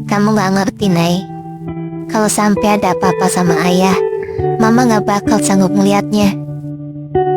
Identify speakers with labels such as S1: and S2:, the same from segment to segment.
S1: Kamu gak ngerti, Nay. Kalau sampai ada apa-apa sama ayah, Mama gak bakal sanggup melihatnya.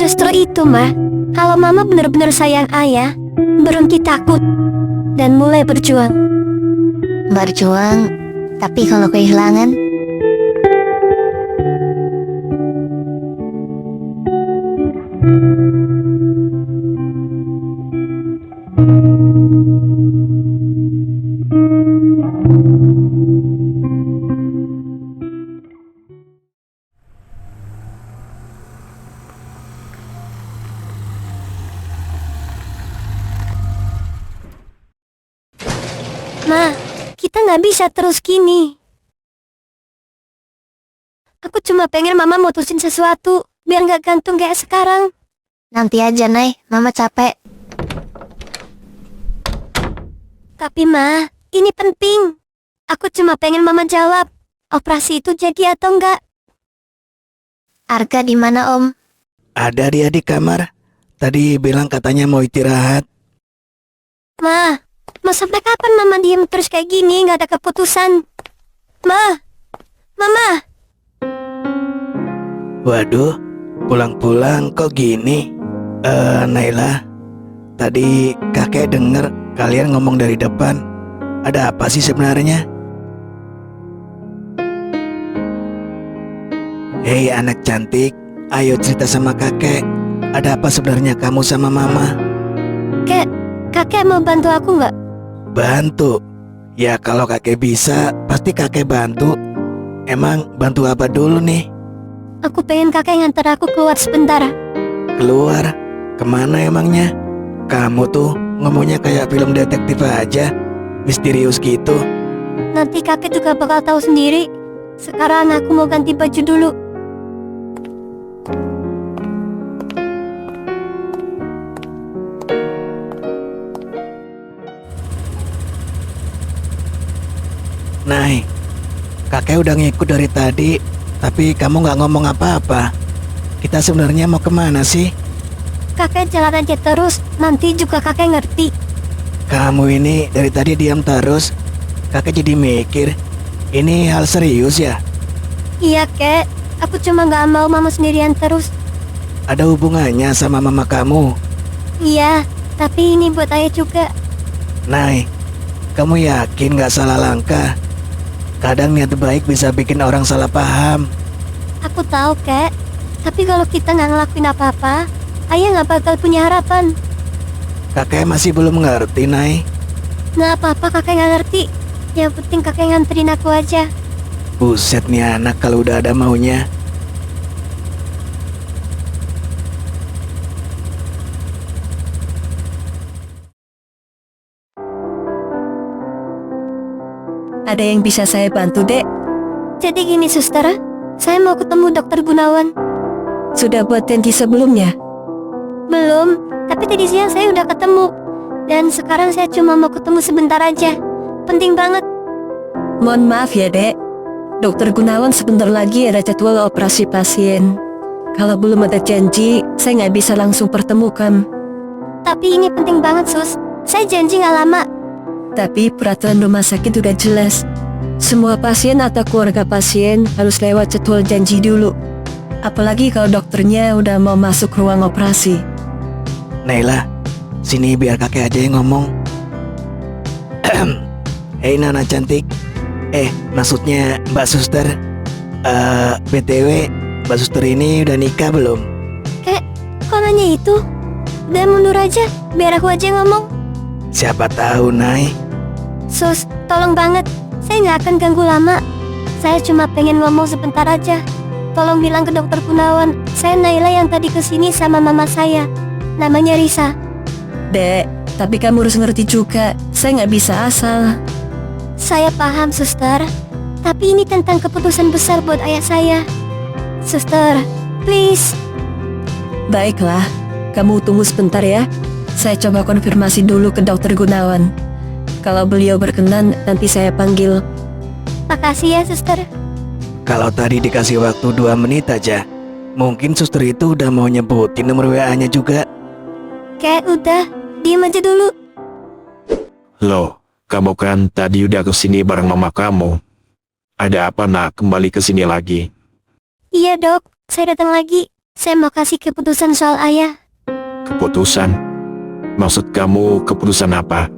S2: Justru itu, Ma. Kalau Mama benar-benar sayang ayah, berhenti takut dan mulai berjuang.
S1: Berjuang, tapi kalau kehilangan,
S2: Ma, kita nggak bisa terus gini. Aku cuma pengen Mama mutusin sesuatu, biar nggak gantung kayak sekarang.
S1: nanti aja, Nay. Mama capek.
S2: Tapi Ma, ini penting. Aku cuma pengen Mama jawab, operasi itu jadi atau enggak.
S1: Arga di mana, Om?
S3: Ada dia di kamar. Tadi bilang katanya mau istirahat.
S2: Ma, mau sampai kapan Mama diem terus kayak gini, nggak ada keputusan? Ma, Mama.
S3: Waduh, pulang-pulang kok gini? Naila, tadi kakek denger kalian ngomong dari depan. Ada apa sih sebenarnya? Hei anak cantik, ayo cerita sama kakek. Ada apa sebenarnya kamu sama mama?
S2: Kakek mau bantu aku nggak?
S3: Bantu? Ya kalau kakek bisa, pasti kakek bantu. Emang bantu apa dulu nih?
S2: Aku pengen kakek nganter aku keluar sebentar.
S3: Keluar? Kemana emangnya? Kamu tuh ngomongnya kayak film detektif aja. Misterius gitu.
S2: Nanti kakek juga bakal tahu sendiri. Sekarang aku mau ganti baju dulu.
S3: Nay, kakek udah ngikut dari tadi, tapi kamu nggak ngomong apa-apa. Kita sebenarnya mau kemana sih?
S2: Kakek jalan aja terus, nanti juga kakek ngerti.
S3: Kamu ini dari tadi diam terus. Kakek jadi mikir, ini hal serius ya?
S2: Iya kek, aku cuma nggak mau Mama sendirian terus.
S3: Ada hubungannya sama mama kamu?
S2: Iya, tapi ini buat ayah juga.
S3: Nay, kamu yakin nggak salah langkah? Kadang niat baik bisa bikin orang salah paham.
S2: Aku tahu kek, tapi kalau kita nggak ngelakuin apa-apa, ayah nggak bakal punya harapan.
S3: Kakek masih belum ngerti, Nay.
S2: Nggak apa-apa kakek nggak ngerti. Yang penting kakek nganterin aku aja.
S3: Buset nih anak kalau udah ada maunya.
S4: Ada yang bisa saya bantu, Dek?
S2: Jadi gini suster, saya mau ketemu dokter Gunawan.
S4: Sudah buat janji sebelumnya?
S2: Belum, tapi tadi siang saya udah ketemu. Dan sekarang saya cuma mau ketemu sebentar aja. Penting banget.
S4: Mohon maaf ya, Dek. Dokter Gunawan sebentar lagi ada jadwal operasi pasien. Kalau belum ada janji, saya nggak bisa langsung pertemukan.
S2: Tapi ini penting banget, Sus. Saya janji nggak lama.
S4: Tapi peraturan rumah sakit udah jelas. Semua pasien atau keluarga pasien harus lewat jadwal janji dulu. Apalagi kalau dokternya udah mau masuk ruang operasi.
S3: Naila, sini biar kakek aja yang ngomong. Hei Nana cantik. Maksudnya Mbak Suster. BTW, Mbak Suster ini udah nikah belum?
S2: Kok nanya itu? Udah mundur aja, biar aku aja yang ngomong.
S3: Siapa tahu, Nay.
S2: Sus, tolong banget. Saya nggak akan ganggu lama. Saya cuma pengen ngomong sebentar aja. Tolong bilang ke dokter Gunawan, saya Naila yang tadi kesini sama mama saya. Namanya Risa.
S4: Dek, tapi kamu harus ngerti juga, saya nggak bisa asal.
S2: Saya paham, suster. Tapi ini tentang keputusan besar buat ayah saya. Suster, please.
S4: Baiklah, kamu tunggu sebentar ya. Saya coba konfirmasi dulu ke dokter Gunawan. Kalau beliau berkenan, nanti saya panggil.
S2: Makasih ya, suster.
S3: Kalau tadi dikasih waktu 2 menit aja, mungkin suster itu udah mau nyebutin nomor WA-nya juga.
S2: Kayak udah, diem aja dulu.
S3: Loh,
S5: kamu kan tadi udah kesini bareng mama kamu. Ada apa nak kembali kesini lagi?
S2: Iya dok, saya datang lagi. Saya mau kasih keputusan soal ayah.
S5: Keputusan? Maksud kamu keputusan apa?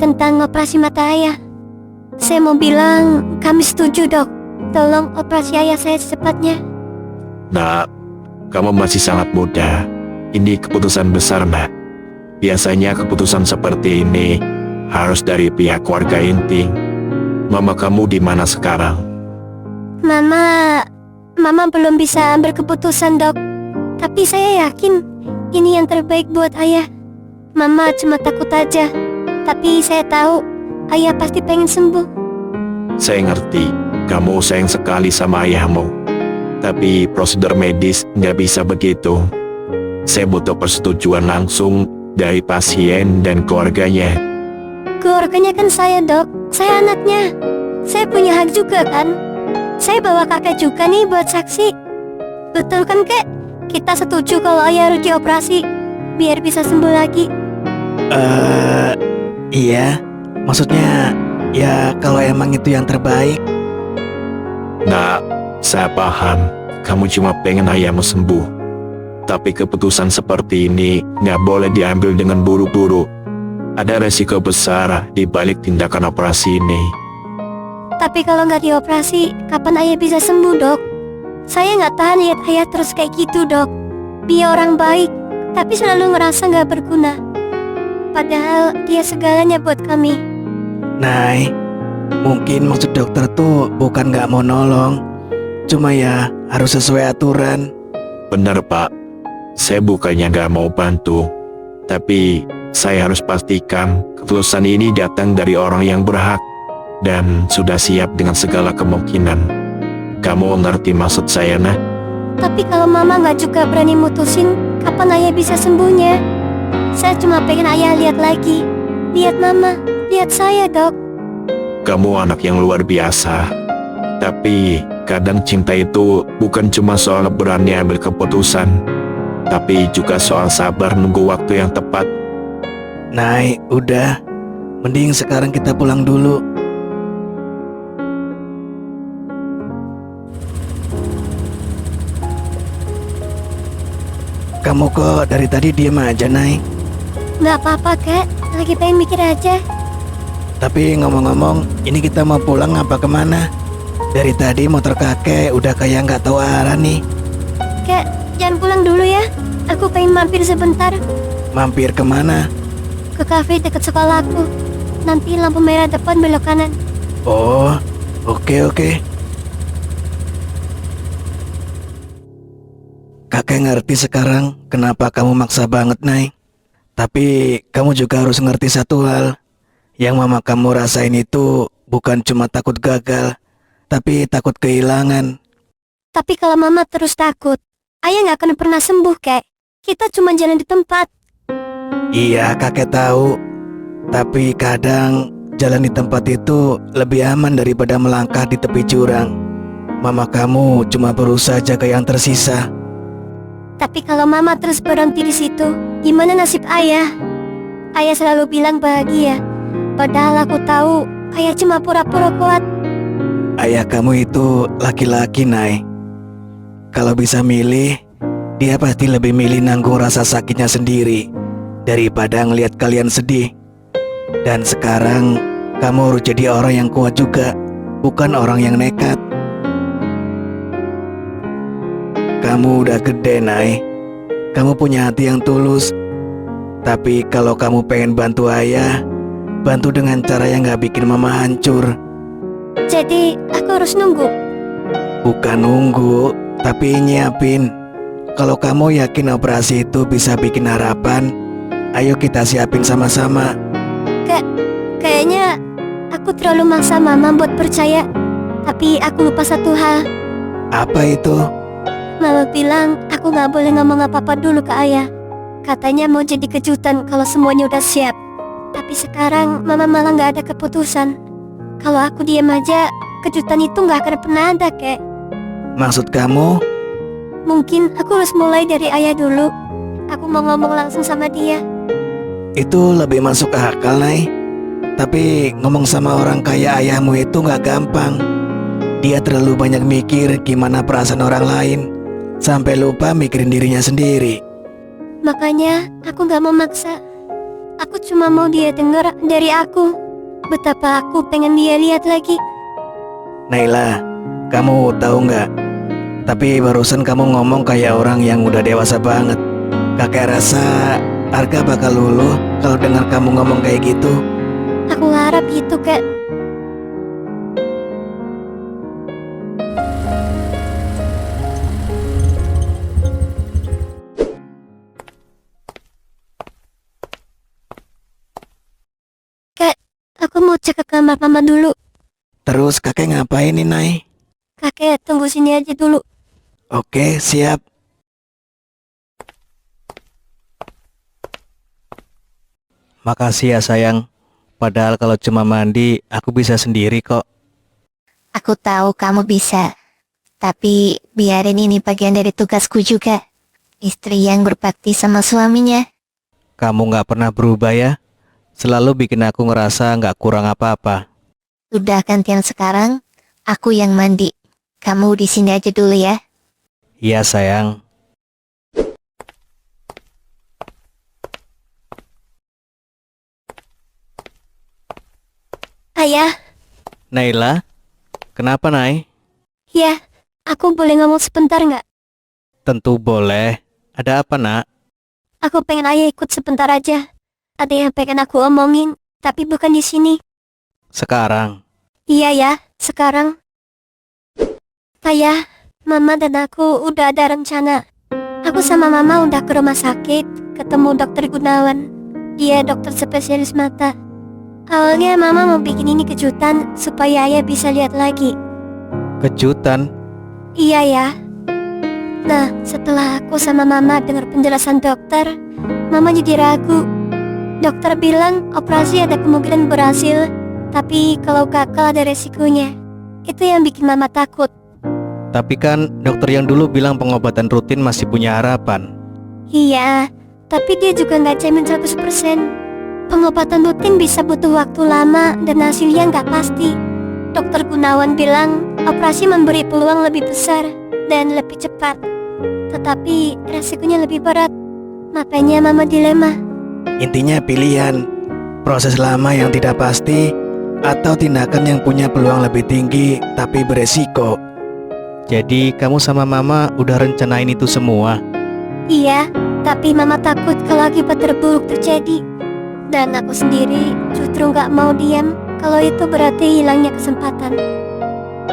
S2: Tentang operasi mata ayah. Saya mau bilang, kami setuju dok. Tolong operasi ayah saya secepatnya.
S5: Nak, kamu masih sangat muda. Ini keputusan besar nak. Biasanya keputusan seperti ini harus dari pihak keluarga inti. Mama kamu di mana sekarang?
S2: Mama belum bisa ambil keputusan dok. Tapi saya yakin ini yang terbaik buat ayah. Mama cuma takut aja. Tapi saya tahu ayah pasti pengen sembuh.
S5: Saya ngerti, kamu sayang sekali sama ayahmu. Tapi prosedur medis nggak bisa begitu. Saya butuh persetujuan langsung dari pasien dan keluarganya.
S2: Keluarganya kan saya dok. Saya anaknya. Saya punya hak juga kan. Saya bawa kakek juga nih buat saksi. Betul kan kek? Kita setuju kalau ayah harus dioperasi biar bisa sembuh lagi.
S3: Iya. Maksudnya, ya kalau emang itu yang terbaik.
S5: Nah, saya paham. Kamu cuma pengen ayahmu sembuh. Tapi keputusan seperti ini nggak boleh diambil dengan buru-buru. Ada resiko besar di balik tindakan operasi ini.
S2: Tapi kalau nggak dioperasi, kapan ayah bisa sembuh dok? Saya nggak tahan lihat ayah terus kayak gitu dok. Dia orang baik, tapi selalu ngerasa nggak berguna. Padahal dia segalanya buat kami.
S3: Nay, mungkin maksud dokter tuh bukan nggak mau nolong. Cuma ya harus sesuai aturan.
S5: Benar pak, saya bukannya nggak mau bantu. Tapi saya harus pastikan keputusan ini datang dari orang yang berhak dan sudah siap dengan segala kemungkinan. Kamu ngerti maksud saya, nah?
S2: Tapi kalau mama nggak juga berani mutusin, kapan ayah bisa sembuhnya? Saya cuma pengen ayah lihat lagi. Lihat mama, lihat saya dok.
S5: Kamu anak yang luar biasa. Tapi kadang cinta itu bukan cuma soal berani ambil keputusan, tapi juga soal sabar nunggu waktu yang tepat.
S3: Nay, udah. Mending sekarang kita pulang dulu. Kamu kok dari tadi diem aja, Nay?
S2: Nggak apa-apa kak, lagi pengen mikir aja.
S3: Tapi ngomong-ngomong, ini kita mau pulang apa kemana? Dari tadi motor kakek udah kayak nggak tahu arah nih.
S2: Kak, jangan pulang dulu ya. Aku pengen mampir sebentar
S3: Mampir kemana?
S2: ke kafe dekat sekolahku. Nanti lampu merah depan belok kanan.
S3: Oh, oke. Kakek ngerti sekarang kenapa kamu maksa banget, Nay. Tapi kamu juga harus ngerti satu hal. Yang mama kamu rasain itu bukan cuma takut gagal, tapi takut kehilangan.
S2: Tapi kalau mama terus takut, ayah nggak akan pernah sembuh kek. Kita cuma jalan di tempat.
S3: Iya, kakek tahu. Tapi kadang jalan di tempat itu lebih aman daripada melangkah di tepi jurang. Mama kamu cuma berusaha jaga yang tersisa.
S2: Tapi kalau mama terus berhenti di situ, gimana nasib ayah? Ayah selalu bilang bahagia. Padahal aku tahu ayah cuma pura-pura kuat.
S3: Ayah kamu itu laki-laki, Nay. Kalau bisa milih, dia pasti lebih milih nanggung rasa sakitnya sendiri daripada ngelihat kalian sedih. Dan sekarang kamu harus jadi orang yang kuat juga, bukan orang yang nekat. Kamu udah gede, Nay. Kamu punya hati yang tulus. Tapi kalau kamu pengen bantu ayah, bantu dengan cara yang gak bikin mama hancur.
S2: Jadi aku harus nunggu.
S3: Bukan nunggu, tapi nyiapin. Kalau kamu yakin operasi itu bisa bikin harapan, ayo kita siapin sama-sama.
S2: Kayaknya aku terlalu maksa mama buat percaya. Tapi aku lupa satu hal.
S3: Apa itu?
S2: Mama bilang aku gak boleh ngomong apa-apa dulu ke ayah. Katanya mau jadi kejutan kalau semuanya udah siap. Tapi sekarang mama malah gak ada keputusan. Kalau aku diam aja, kejutan itu gak akan pernah ada kek.
S3: Maksud kamu?
S2: Mungkin aku harus mulai dari ayah dulu. Aku mau ngomong langsung sama dia.
S3: Itu lebih masuk akal, Nay. Tapi ngomong sama orang kayak ayahmu itu nggak gampang. Dia terlalu banyak mikir gimana perasaan orang lain, sampai lupa mikirin dirinya sendiri.
S2: Makanya aku gak mau maksa. Aku cuma mau dia dengar dari aku betapa aku pengen dia lihat lagi.
S3: Naila, kamu tahu nggak? Tapi barusan kamu ngomong kayak orang yang udah dewasa banget. Kakek rasa Arga bakal luluh kalau dengar kamu ngomong kayak gitu.
S2: Aku harap gitu, Kak. Kak, aku mau cek ke kamar mama dulu.
S3: Terus kakek ngapain nih, Nay?
S2: Kakek tunggu sini aja dulu.
S3: Oke, siap. Makasih ya sayang. Padahal kalau cuma mandi, aku bisa sendiri kok.
S1: Aku tahu kamu bisa. Tapi biarin ini bagian dari tugasku juga. Istri yang berbakti sama suaminya.
S3: Kamu nggak pernah berubah ya? Selalu bikin aku ngerasa nggak kurang apa-apa.
S1: Sudah gantian sekarang, aku yang mandi. Kamu di sini aja dulu ya.
S3: Iya sayang.
S2: Ayah,
S3: Naila, kenapa Nay?
S2: ya, aku boleh ngomong sebentar nggak?
S3: Tentu boleh. Ada apa nak?
S2: Aku pengen ayah ikut sebentar aja. Ada yang pengen aku omongin, tapi bukan di sini.
S3: Sekarang.
S2: Iya ya, sekarang. Ayah, Mama dan aku udah ada rencana. Aku sama Mama udah ke rumah sakit, ketemu dokter Gunawan. Dia dokter spesialis mata. Awalnya Mama mau bikin ini kejutan supaya ayah bisa lihat lagi.
S3: Kejutan?
S2: Iya ya. Nah, setelah aku sama Mama dengar penjelasan dokter, Mama jadi ragu. Dokter bilang operasi ada kemungkinan berhasil, tapi kalau gagal ada resikonya. Itu yang bikin Mama takut.
S3: Tapi kan dokter yang dulu bilang pengobatan rutin masih punya harapan.
S2: Iya, tapi dia juga nggak jamin 100%. Pengobatan rutin bisa butuh waktu lama dan hasilnya nggak pasti. Dokter Gunawan bilang operasi memberi peluang lebih besar dan lebih cepat. Tetapi resikonya lebih berat. Makanya Mama dilema.
S3: Intinya pilihan. Proses lama yang tidak pasti atau tindakan yang punya peluang lebih tinggi tapi beresiko. Jadi kamu sama Mama udah rencanain itu semua?
S2: Iya, tapi Mama takut kalau akibat terburuk terjadi. Dan aku sendiri justru nggak mau diam kalau itu berarti hilangnya kesempatan.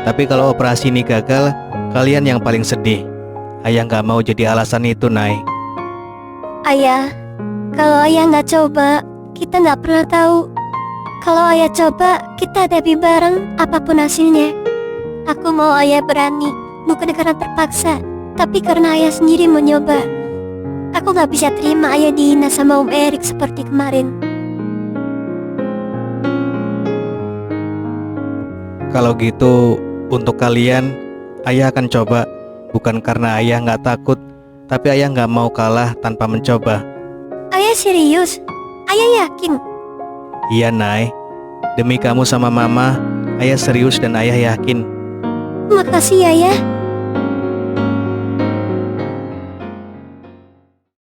S3: Tapi kalau operasi ini gagal, kalian yang paling sedih. Ayah nggak mau jadi alasan itu, Nay.
S2: Ayah, kalau ayah nggak coba, kita nggak pernah tahu. Kalau ayah coba, kita hadapi bareng apapun hasilnya. Aku mau ayah berani, bukan karena terpaksa, tapi karena ayah sendiri mau nyoba. Aku gak bisa terima ayah dihina sama Om Erik seperti kemarin.
S3: Kalau gitu, untuk kalian, ayah akan coba. Bukan karena ayah nggak takut, tapi ayah nggak mau kalah tanpa mencoba.
S2: Ayah serius? Ayah yakin?
S3: Iya, Nay. Demi kamu sama Mama, ayah serius dan ayah yakin.
S2: Makasih ayah.